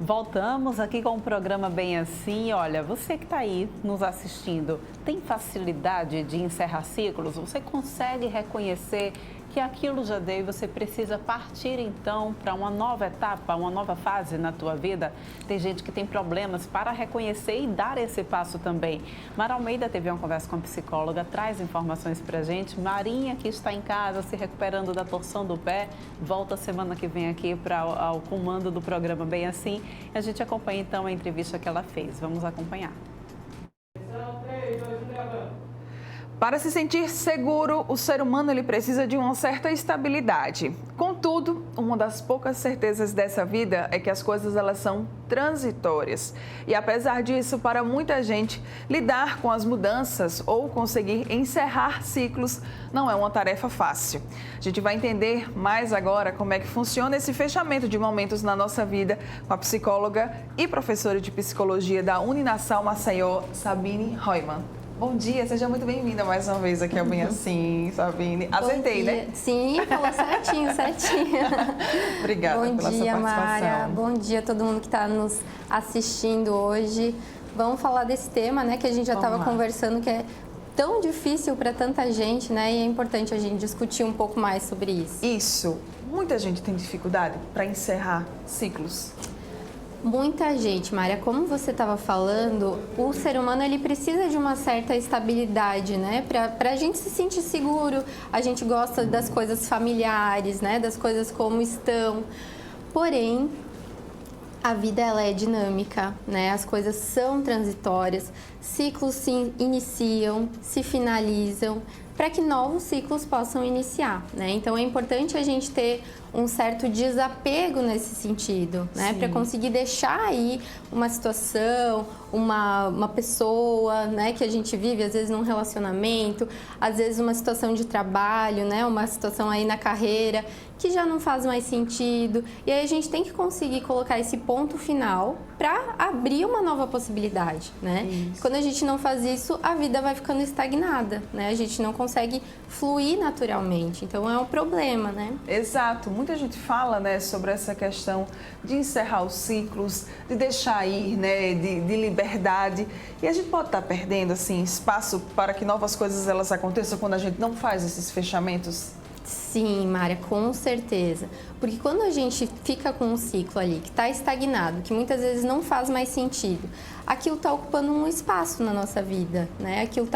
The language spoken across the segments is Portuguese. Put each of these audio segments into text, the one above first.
Voltamos aqui com o programa Bem Assim. Olha, você que está aí nos assistindo, tem facilidade de encerrar ciclos? Você consegue reconhecer que aquilo já deu e você precisa partir então para uma nova etapa, uma nova fase na tua vida? Tem gente que tem problemas para reconhecer e dar esse passo também. Mara Almeida teve uma conversa com a psicóloga, traz informações para a gente. Marinha, que está em casa se recuperando da torção do pé, volta semana que vem aqui para o comando do programa Bem Assim. A gente acompanha então a entrevista que ela fez. Vamos acompanhar. Para se sentir seguro, o ser humano ele precisa de uma certa estabilidade. Contudo, uma das poucas certezas dessa vida é que as coisas elas são transitórias. E apesar disso, para muita gente, lidar com as mudanças ou conseguir encerrar ciclos não é uma tarefa fácil. A gente vai entender mais agora como é que funciona esse fechamento de momentos na nossa vida com a psicóloga e professora de psicologia da Uninasal Maceió, Sabine Reumann. Bom dia, seja muito bem-vinda mais uma vez aqui ao Bem Assim, Sabine. Acertei, né? Sim, falou certinho. Obrigada pela sua participação. Bom dia, Mara. Bom dia a todo mundo que está nos assistindo hoje. Vamos falar desse tema, né, que a gente já estava conversando, que é tão difícil para tanta gente, né, e é importante a gente discutir um pouco mais sobre isso. Isso. Muita gente tem dificuldade para encerrar ciclos. Muita gente, Mária, como você estava falando, o ser humano ele precisa de uma certa estabilidade, né? Para a gente se sentir seguro, a gente gosta das coisas familiares, né? Das coisas como estão. Porém, a vida ela é dinâmica, né? As coisas são transitórias, ciclos se iniciam, se finalizam, para que novos ciclos possam iniciar, né? Então é importante a gente ter um certo desapego nesse sentido, né? Para conseguir deixar aí uma situação, uma pessoa, né? Que a gente vive, às vezes num relacionamento, às vezes uma situação de trabalho, né? Uma situação aí na carreira que já não faz mais sentido. E aí a gente tem que conseguir colocar esse ponto final para abrir uma nova possibilidade, né? Isso. Quando a gente não faz isso, a vida vai ficando estagnada, né? A gente não consegue fluir naturalmente. Então é um problema, né? Exato. Muita gente fala, né, sobre essa questão de encerrar os ciclos, de deixar ir, né, de liberdade. E a gente pode estar perdendo, assim, espaço para que novas coisas elas aconteçam quando a gente não faz esses fechamentos? Sim, Mária, com certeza. Porque quando a gente fica com um ciclo ali que está estagnado, que muitas vezes não faz mais sentido, aquilo está ocupando um espaço na nossa vida, né? Aquilo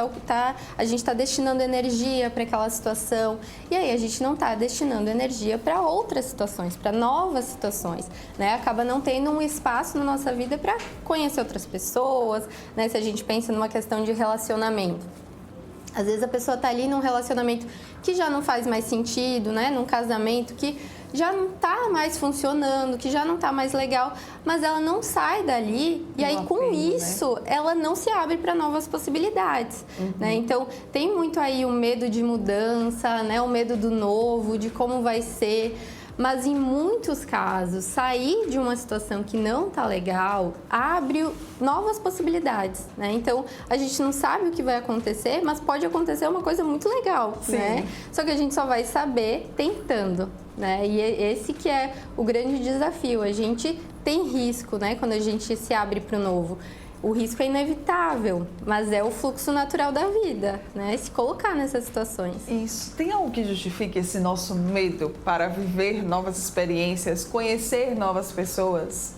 a gente está destinando energia para aquela situação e aí a gente não está destinando energia para outras situações, para novas situações, né? Acaba não tendo um espaço na nossa vida para conhecer outras pessoas, né? Se a gente pensa numa questão de relacionamento. Às vezes a pessoa está ali num relacionamento que já não faz mais sentido, né? Num casamento que já não está mais funcionando, que já não está mais legal, mas ela não sai dali e aí com isso, né? Ela não se abre para novas possibilidades, né? Então tem muito aí o medo de mudança, né? O medo do novo, de como vai ser. Mas em muitos casos, sair de uma situação que não está legal abre novas possibilidades, né? Então, a gente não sabe o que vai acontecer, mas pode acontecer uma coisa muito legal, né? Só que a gente só vai saber tentando, né? E esse que é o grande desafio. A gente tem risco, né? Quando a gente se abre para o novo. O risco é inevitável, mas é o fluxo natural da vida, né? Se colocar nessas situações. Isso. Tem algo que justifique esse nosso medo para viver novas experiências, conhecer novas pessoas?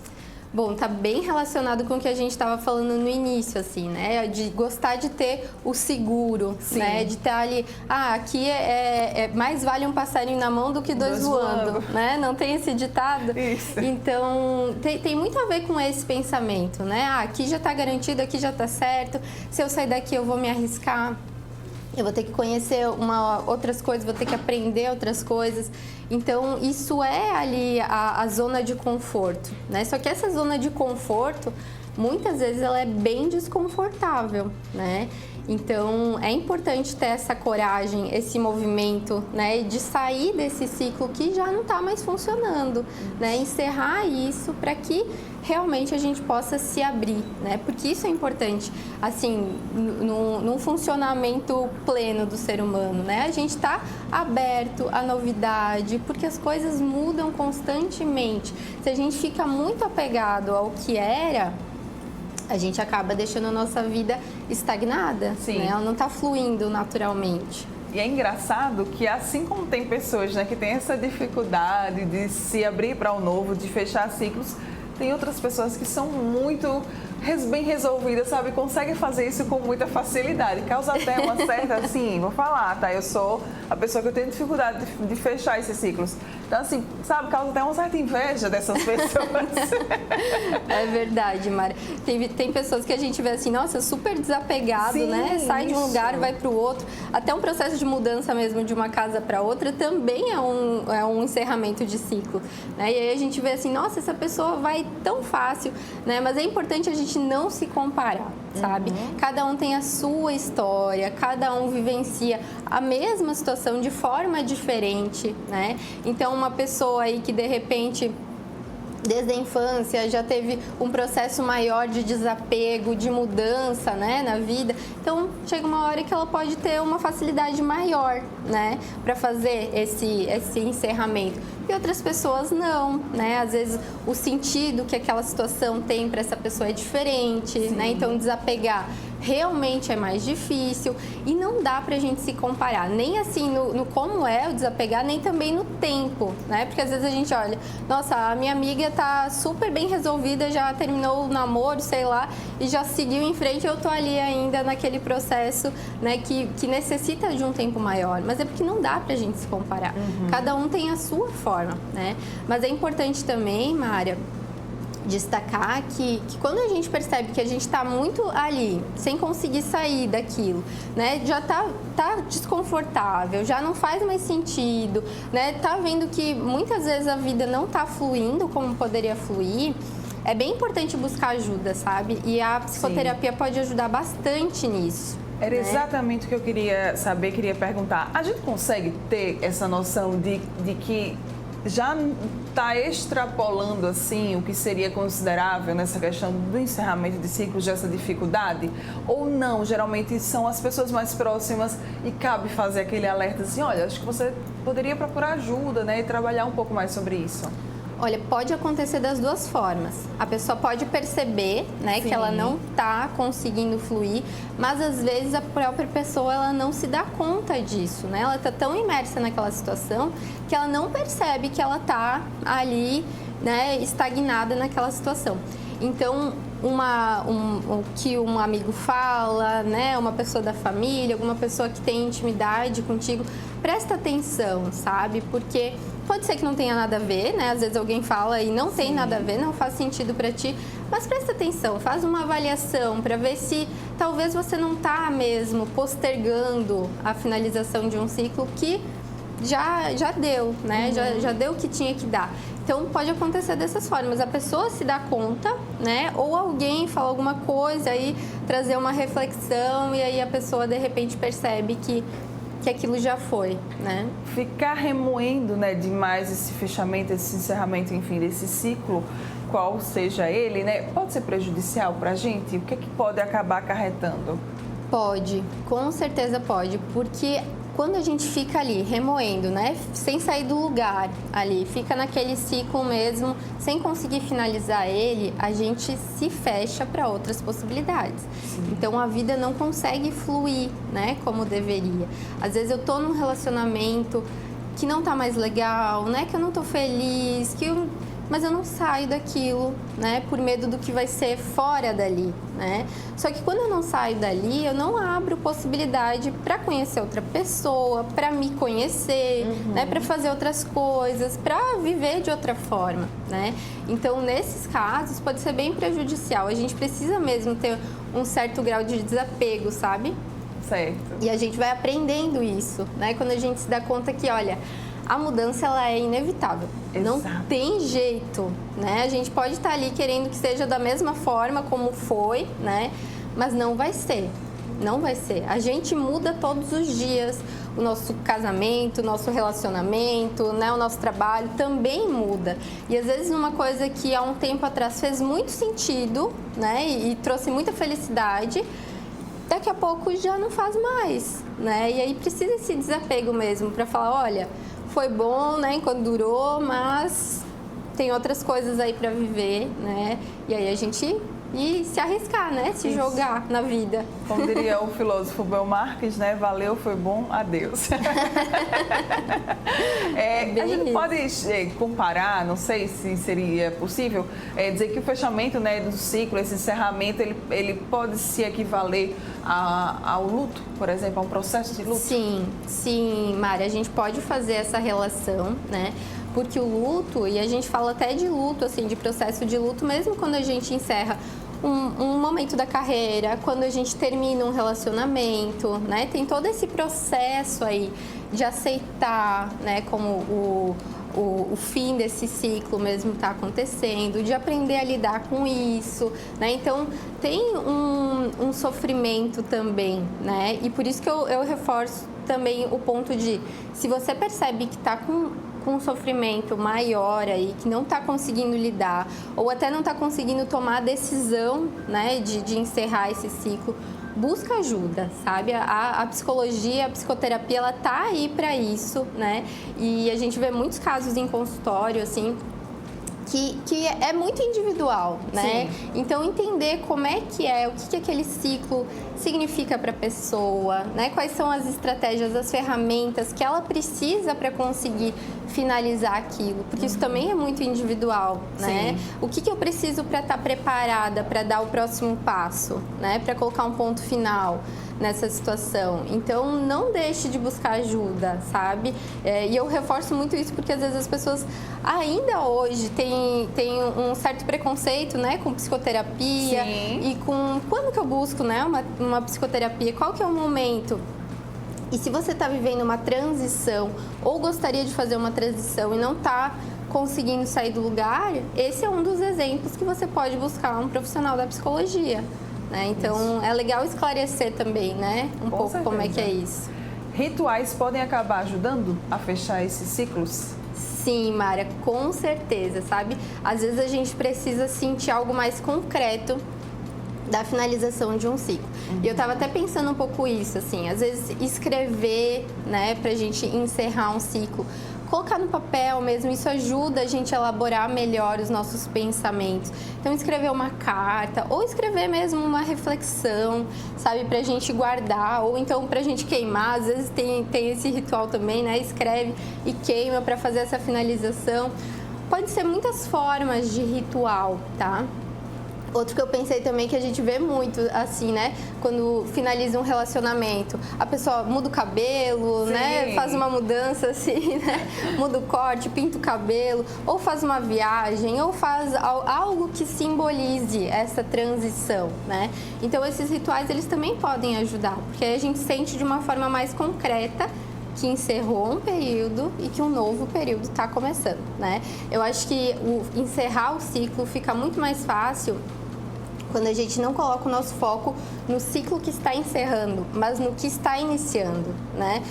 Bom, tá bem relacionado com o que a gente estava falando no início, assim, né? De gostar de ter o seguro, né? De estar ali, aqui mais vale um passarinho na mão do que dois voando, né? Não tem esse ditado? Isso. Então, tem muito a ver com esse pensamento, né? Aqui já está garantido, aqui já está certo. Se eu sair daqui, eu vou me arriscar. Eu vou ter que conhecer outras coisas, vou ter que aprender outras coisas. Então, isso é ali a zona de conforto, né? Só que essa zona de conforto, muitas vezes, ela é bem desconfortável, né? Então, é importante ter essa coragem, esse movimento, né, de sair desse ciclo que já não está mais funcionando, né, encerrar isso para que realmente a gente possa se abrir, né, porque isso é importante, assim, num funcionamento pleno do ser humano, né, a gente está aberto à novidade, porque as coisas mudam constantemente. Se a gente fica muito apegado ao que era, a gente acaba deixando a nossa vida estagnada, né? Ela não está fluindo naturalmente. E é engraçado que, assim como tem pessoas, né, que têm essa dificuldade de se abrir para o novo, de fechar ciclos, tem outras pessoas que são muito bem resolvidas, sabe? Conseguem fazer isso com muita facilidade. Causa até uma certa, assim, vou falar, tá? Eu sou a pessoa que eu tenho dificuldade de fechar esses ciclos. Então, assim, sabe? Causa até uma certa inveja dessas pessoas. É verdade, Mari. Tem pessoas que a gente vê assim, nossa, super desapegado, sim, né? Sai de um lugar e isso. vai para o outro. Até um processo de mudança mesmo de uma casa para outra também é um encerramento de ciclo, né? E aí a gente vê assim, nossa, essa pessoa vai tão fácil, né? Mas é importante a gente não se comparar, sabe? Cada um tem a sua história, cada um vivencia a mesma situação de forma diferente, né? Então, uma pessoa aí que de repente desde a infância já teve um processo maior de desapego, de mudança, né, na vida. Então, chega uma hora que ela pode ter uma facilidade maior, né, para fazer esse encerramento. E outras pessoas não, né? Às vezes o sentido que aquela situação tem para essa pessoa é diferente, né? Então, desapegar realmente é mais difícil e não dá pra gente se comparar, nem assim no como é o desapegar, nem também no tempo, né? Porque às vezes a gente olha, nossa, a minha amiga tá super bem resolvida, já terminou o namoro, sei lá, e já seguiu em frente, eu tô ali ainda naquele processo, né, que necessita de um tempo maior, mas é porque não dá pra gente se comparar. Cada um tem a sua forma, né? Mas é importante também, Mária, destacar que quando a gente percebe que a gente está muito ali, sem conseguir sair daquilo, né, já tá desconfortável, já não faz mais sentido, né, tá vendo que muitas vezes a vida não tá fluindo como poderia fluir, é bem importante buscar ajuda, sabe? E a psicoterapia pode ajudar bastante nisso. Era exatamente o que eu queria saber, queria perguntar. A gente consegue ter essa noção de que já está extrapolando assim o que seria considerável nessa questão do encerramento de ciclos, dessa dificuldade? Ou não? Geralmente são as pessoas mais próximas e cabe fazer aquele alerta assim, olha, acho que você poderia procurar ajuda, né, e trabalhar um pouco mais sobre isso. Olha, pode acontecer das duas formas. A pessoa pode perceber, né, que ela não está conseguindo fluir, mas às vezes a própria pessoa ela não se dá conta disso, né? Ela está tão imersa naquela situação que ela não percebe que ela está ali, né, estagnada naquela situação. Então, o que um amigo fala, né, uma pessoa da família, alguma pessoa que tem intimidade contigo, presta atenção, sabe? Porque pode ser que não tenha nada a ver, né? Às vezes alguém fala e não tem nada a ver, não faz sentido para ti, mas presta atenção, faz uma avaliação para ver se talvez você não está mesmo postergando a finalização de um ciclo que já deu, né? Já deu o que tinha que dar. Então, pode acontecer dessas formas. A pessoa se dá conta, né? Ou alguém fala alguma coisa, aí trazer uma reflexão e aí a pessoa, de repente, percebe que aquilo já foi, né? Ficar remoendo, né, demais esse fechamento, esse encerramento, enfim, desse ciclo, qual seja ele, né? Pode ser prejudicial para a gente? O que é que pode acabar acarretando? Pode, com certeza pode, porque quando a gente fica ali remoendo, né, sem sair do lugar ali, fica naquele ciclo mesmo, sem conseguir finalizar ele, a gente se fecha para outras possibilidades. Então a vida não consegue fluir, né, como deveria. Às vezes eu tô num relacionamento que não tá mais legal, né, que eu não tô feliz, mas eu não saio daquilo, né, por medo do que vai ser fora dali, né? Só que quando eu não saio dali, eu não abro possibilidade para conhecer outra pessoa, para me conhecer, né, para fazer outras coisas, para viver de outra forma, né? Então, nesses casos, pode ser bem prejudicial. A gente precisa mesmo ter um certo grau de desapego, sabe? Certo. E a gente vai aprendendo isso, né? Quando a gente se dá conta que, olha, a mudança ela é inevitável. Exato. Não tem jeito, né? A gente pode estar ali querendo que seja da mesma forma como foi, né? Mas não vai ser. Não vai ser. A gente muda todos os dias. O nosso casamento, o nosso relacionamento, né, o nosso trabalho também muda. E às vezes uma coisa que há um tempo atrás fez muito sentido, né, e trouxe muita felicidade, daqui a pouco já não faz mais, né? E aí precisa esse desapego mesmo para falar, olha, foi bom, né, enquanto durou, mas tem outras coisas aí para viver, né? E aí a gente se arriscar, né? Se jogar na vida. Como diria o filósofo Bel Marques, né? Valeu, foi bom, adeus. A gente pode comparar, não sei se seria possível, dizer que o fechamento, né, do ciclo, esse encerramento, ele pode se equivaler ao luto, por exemplo, a um processo de luto? Sim, Mari, a gente pode fazer essa relação, né? Porque o luto, e a gente fala até de luto, assim, de processo de luto, mesmo quando a gente encerra um momento da carreira, quando a gente termina um relacionamento, né? Tem todo esse processo aí de aceitar, né, como o fim desse ciclo mesmo está acontecendo, de aprender a lidar com isso, né? Então, tem um sofrimento também, né? E por isso que eu reforço também o ponto de, se você percebe que está com um sofrimento maior aí, que não está conseguindo lidar, ou até não está conseguindo tomar a decisão, né, de encerrar esse ciclo, busca ajuda, sabe? A psicologia, a psicoterapia, ela tá aí para isso, né? E a gente vê muitos casos em consultório, assim, que é muito individual, né? Sim. Então, entender como é que o que aquele ciclo significa para a pessoa, né? Quais são as estratégias, as ferramentas que ela precisa para conseguir finalizar aquilo, porque isso também é muito individual, né? Sim. O que eu preciso para estar preparada para dar o próximo passo, né? Para colocar um ponto final nessa situação. Então, não deixe de buscar ajuda, sabe? E eu reforço muito isso porque, às vezes, as pessoas ainda hoje têm um certo preconceito, né? Com psicoterapia. Sim. E com... Quando que eu busco, né? Uma psicoterapia? Qual que é o momento? E se você está vivendo uma transição ou gostaria de fazer uma transição e não está conseguindo sair do lugar, esse é um dos exemplos que você pode buscar um profissional da psicologia. Né? Então, isso. É legal esclarecer também, né? Um pouco certeza. Como é que é isso. Rituais podem acabar ajudando a fechar esses ciclos? Sim, Mária, com certeza, sabe? Às vezes a gente precisa sentir algo mais concreto da finalização de um ciclo. E eu estava até pensando um pouco isso, assim, às vezes escrever, né, pra gente encerrar um ciclo, colocar no papel mesmo, isso ajuda a gente a elaborar melhor os nossos pensamentos. Então, escrever uma carta, ou escrever mesmo uma reflexão, sabe, pra gente guardar, ou então pra gente queimar, às vezes tem esse ritual também, né, escreve e queima pra fazer essa finalização. Pode ser muitas formas de ritual, tá? Outro que eu pensei também que a gente vê muito, assim, né? Quando finaliza um relacionamento, a pessoa muda o cabelo, sim, né? Faz uma mudança, assim, né? Muda o corte, pinta o cabelo, ou faz uma viagem, ou faz algo que simbolize essa transição, né? Então, esses rituais, eles também podem ajudar, porque aí a gente sente de uma forma mais concreta que encerrou um período e que um novo período está começando, né? Eu acho que encerrar o ciclo fica muito mais fácil quando a gente não coloca o nosso foco no ciclo que está encerrando, mas no que está iniciando, né?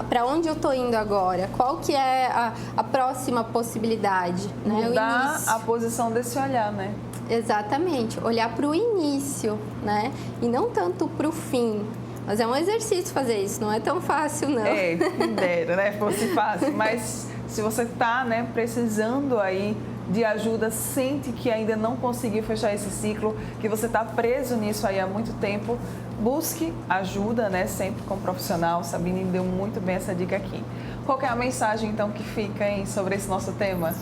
Para onde eu estou indo agora? Qual que é a próxima possibilidade? Mudar a posição desse olhar, né? Exatamente, olhar para o início, né? E não tanto para o fim. Mas é um exercício fazer isso, não é tão fácil, não. Quem dera, né? Fosse fácil. Mas se você está, né, precisando aí de ajuda, sente que ainda não conseguiu fechar esse ciclo, que você está preso nisso aí há muito tempo, busque ajuda, né? Sempre com um profissional. Sabine deu muito bem essa dica aqui. Qual que é a mensagem, então, que fica, hein, sobre esse nosso tema?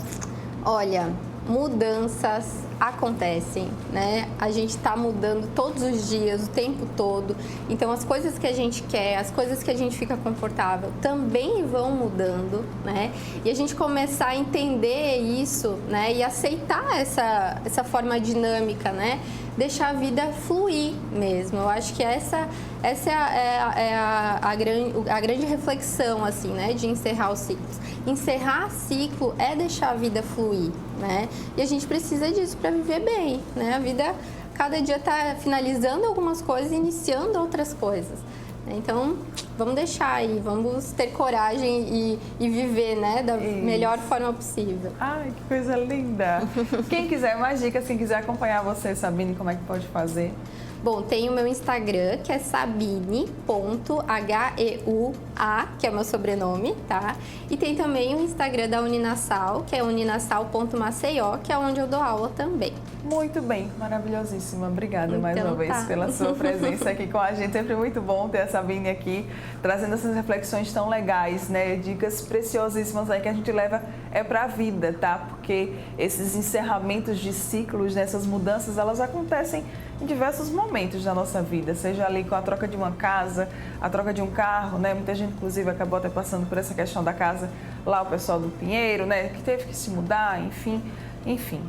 Olha, mudanças acontecem, né? A gente está mudando todos os dias, o tempo todo. Então, as coisas que a gente quer, as coisas que a gente fica confortável também vão mudando, né? E a gente começar a entender isso, né? E aceitar essa forma dinâmica, né? Deixar a vida fluir mesmo. Eu acho que essa é a grande reflexão, assim, né? De encerrar os ciclos. Encerrar ciclo é deixar a vida fluir, né? E a gente precisa disso para viver bem, né? A vida cada dia está finalizando algumas coisas e iniciando outras coisas. Então, vamos deixar aí, vamos ter coragem e viver, né, da melhor forma possível. Ai, que coisa linda! Quem quiser mais dicas, quem quiser acompanhar você, Sabine, como é que pode fazer? Bom, tem o meu Instagram, que é sabine.heua, que é o meu sobrenome, tá? E tem também o Instagram da Uninasal, que é uninasal.maceió, que é onde eu dou aula também. Muito bem, maravilhosíssima. Obrigada Então, mais uma vez tá. pela sua presença aqui com a gente. Sempre muito bom ter a Sabine aqui, trazendo essas reflexões tão legais, né? Dicas preciosíssimas aí que a gente leva para a vida, tá? Porque esses encerramentos de ciclos, né? Essas mudanças, elas acontecem em diversos momentos da nossa vida, seja ali com a troca de uma casa, a troca de um carro, né? Muita gente, inclusive, acabou até passando por essa questão da casa, lá o pessoal do Pinheiro, né? Que teve que se mudar, enfim,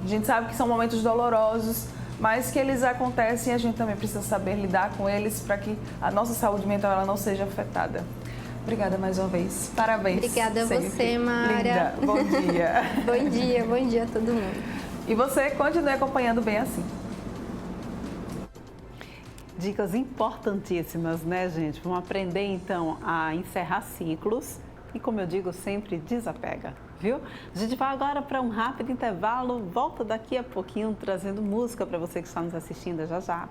a gente sabe que são momentos dolorosos, mas que eles acontecem e a gente também precisa saber lidar com eles para que a nossa saúde mental ela não seja afetada. Obrigada mais uma vez. Parabéns. Obrigada a você, Mara. Linda. Bom dia. Bom dia a todo mundo. E você continue acompanhando Bem Assim. Dicas importantíssimas, né, gente? Vamos aprender, então, a encerrar ciclos e, como eu digo sempre, desapega, viu? A gente vai agora para um rápido intervalo, volta daqui a pouquinho trazendo música para você que está nos assistindo já já.